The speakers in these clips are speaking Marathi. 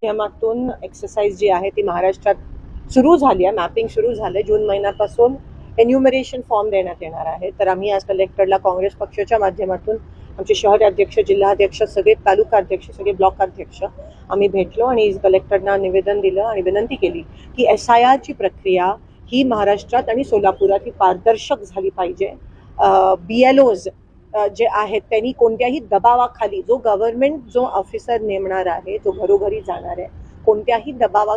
माध्यमातून एक्सरसाइज जी आहे ती महाराष्ट्रात सुरू झाली आहे. मॅपिंग सुरू झालं. जून महिन्यापासून एन्युमरेशन फॉर्म देण्यात येणार आहे. तर आम्ही आज कलेक्टरला काँग्रेस पक्षाच्या माध्यमातून आमचे शहर अध्यक्ष, जिल्हाध्यक्ष, सगळे तालुका अध्यक्ष, सगळे ब्लॉक अध्यक्ष आम्ही भेटलो आणि कलेक्टरना निवेदन दिलं आणि विनंती केली की SIRची प्रक्रिया ही महाराष्ट्रात आणि सोलापुरात ही पारदर्शक झाली पाहिजे. BLOज जे आहेत त्यांनी कोणत्याही दबावाखाली जो गव्हर्नमेंट जो ऑफिसर नेमणार आहे, जो घरोघरी जाणार आहे, कोणत्याही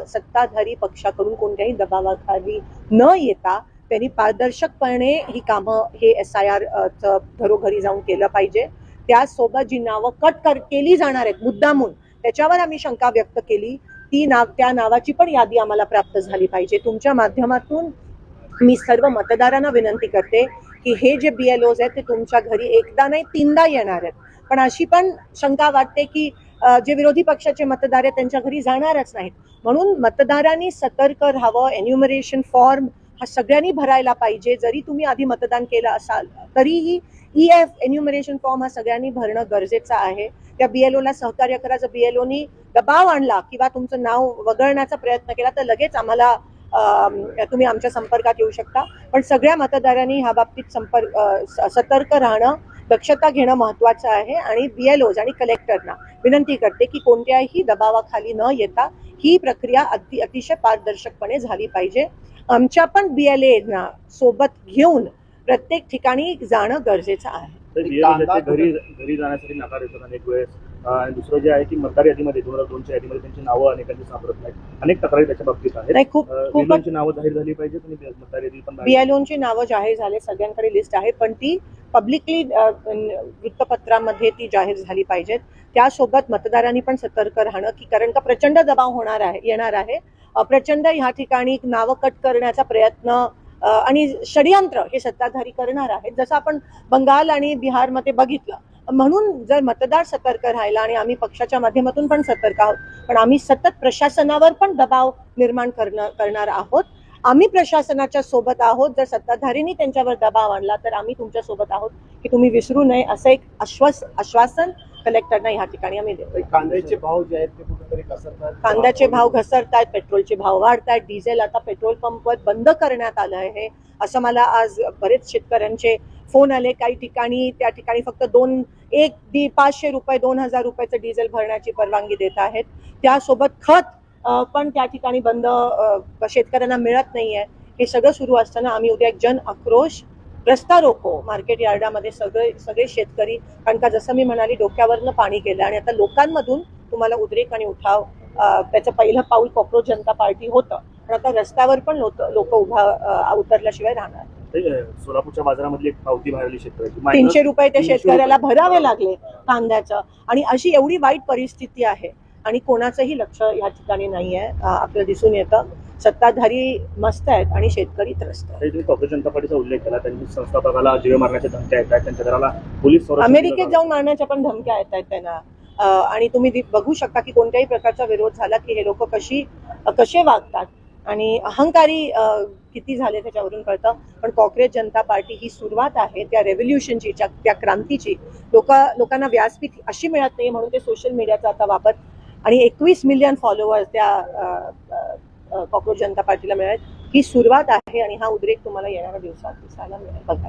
सत्ताधारी पक्षाकडून कोणत्याही दबावाखाली न येता त्यांनी पारदर्शकपणे ही कामं हे SIR घरोघरी जाऊन केलं पाहिजे. त्यासोबत जी नावं केली जाणार आहेत मुद्दामून, त्याच्यावर आम्ही शंका व्यक्त केली. त्या नावाची पण यादी आम्हाला प्राप्त झाली पाहिजे. तुमच्या माध्यमातून मी सर्व मतदारांना विनंती करते की हे जे BLOज आहेत ते तुमच्या घरी एकदा नाही 3दा येणार आहेत. पण अशी पण शंका वाटते की जे विरोधी पक्षाचे मतदार आहेत त्यांच्या घरी जाणारच नाहीत. म्हणून मतदारांनी सतर्क राहावं. एन्युमरेशन फॉर्म हा सगळ्यांनी भरायला पाहिजे. जरी तुम्ही आधी मतदान केलं असाल तरीही EF एन्युमरेशन फॉर्म हा सगळ्यांनी भरणं गरजेचं आहे. त्या BLOला सहकार्य करा. जर BLOनी दबाव आणला किंवा तुमचं नाव वगळण्याचा प्रयत्न केला तर लगेच आम्हाला तुम्ही आमच्या संपर्कात येऊ शकता. पण सगळ्या मतदारांनी ह्या बाबतीत सतर्क राहणं, दक्षता घेणं महत्त्वाचं आहे. आणि BLOज आणि कलेक्टरना विनंती करते की कोणत्याही दबावाखाली न येता ही प्रक्रिया अतिशय पारदर्शकपणे झाली पाहिजे. आमच्या पण BLAना सोबत घेऊन प्रत्येक ठिकाणी जाणं गरजेचं आहे. घरी जाण्यासाठी नकार येतात अनेक वेळेस. आणि दुसरं जे आहे की मतदार यादीमध्ये 2002च्या यादीमध्ये त्यांची नावं अनेकांची सापडत नाहीत. अनेक तक्रारी त्याच्या बाबतीत आहेत. BLOची नावं जाहीर झाली पाहिजे आणि मतदार यादी पण BLOची नावं जाहीर झाले, सगळ्यांकडे लिस्ट आहे, पण ती पब्लिकली वृत्तपत्रामध्ये ती जाहीर झाली पाहिजेत. त्यासोबत मतदारांनी पण सतर्क राहणं की कारण का प्रचंड दबाव येणार आहे. प्रचंड ह्या ठिकाणी नावं कट करण्याचा प्रयत्न आणि षडयंत्र हे सत्ताधारी करणार आहेत, जसं आपण बंगाल आणि बिहारमध्ये बघितलं. म्हणून जर मतदार सतर्क राहिला आणि आम्ही पक्षाच्या माध्यमातून पण सतर्क आहोत, पण आम्ही सतत प्रशासनावर पण दबाव निर्माण करणार आहोत. आम्ही प्रशासनाच्या सोबत आहोत. जर सत्ताधारींनी त्यांच्यावर दबाव आणला तर आम्ही तुमच्या सोबत आहोत की तुम्ही विसरू नये, असं एक आश्वासन कलेक्टरना ह्या ठिकाणी आम्ही देतो. कांद्याचे भाव जे आहेत ते कुठेतरी घसरतात. कांद्याचे भाव घसरतात, पेट्रोलचे भाव वाढतात, डिझेल आता पेट्रोल पंपवर बंद करण्यात आलं आहे असं मला आज बरेच शेतकऱ्यांचे फोन आले. काही ठिकाणी त्या ठिकाणी फक्त 500 रुपये 2000 रुपयाचं डिझेल भरण्याची परवानगी देत आहेत. त्यासोबत खत पण त्या ठिकाणी बंद, शेतकऱ्यांना मिळत नाहीये. हे सगळं सुरू असताना आम्ही उद्या एक जन आक्रोश रस्ता रोको मार्केट यार्डामध्ये सगळे शेतकरी, कारण का जसं मी म्हणाली डोक्यावरनं पाणी गेलं आणि आता लोकांमधून तुम्हाला उद्रेक आणि उठाव, त्याचं पहिलं पाऊल कॉक्रोच जनता पार्टी होतं, पण आता रस्त्यावर पण लोक उतरल्याशिवाय राहणार. सोलापूरच्या बाजारामधली एक पावती भरली शेतकऱ्याची 300 रुपये त्या शेतकऱ्याला भरावे लागले कांद्याचं. आणि अशी एवढी वाईट परिस्थिती आहे आणि कोणाचंही लक्ष या ठिकाणी नाही आहे. आपल्याला दिसून येतं सत्ताधारी मस्त आहेत आणि शेतकरी त्रस्त आहेत. तुम्ही काँग्रेस जनता पार्टीचा उल्लेख केला. त्यांनी संस्थापकाला जीवे मारण्याच्या धमक्या येत आहेत, त्यांच्या घराला पोलीस अमेरिकेत जाऊन मारण्याच्या पण धमक्या येत आहेत त्यांना. आणि तुम्ही बघू शकता की कोणत्याही प्रकारचा विरोध झाला की हे लोक कसे वागतात आणि अहंकारी किती झाले त्याच्यावरून कळतं. पण काँग्रेस जनता पार्टी ही सुरुवात आहे त्या रेव्होल्युशनची, त्या क्रांतीची. लोकांना व्यासपीठ अशी मिळत नाही म्हणून ते सोशल मीडियाचा आता वापर आणि 21 मिलियन फॉलोअर्स त्या काँग्रेस जनता पार्टीला मिळाले. ही सुरुवात आहे आणि हा उद्रेक तुम्हाला येणाऱ्या दिवसात दिसायला मिळेल. बघा.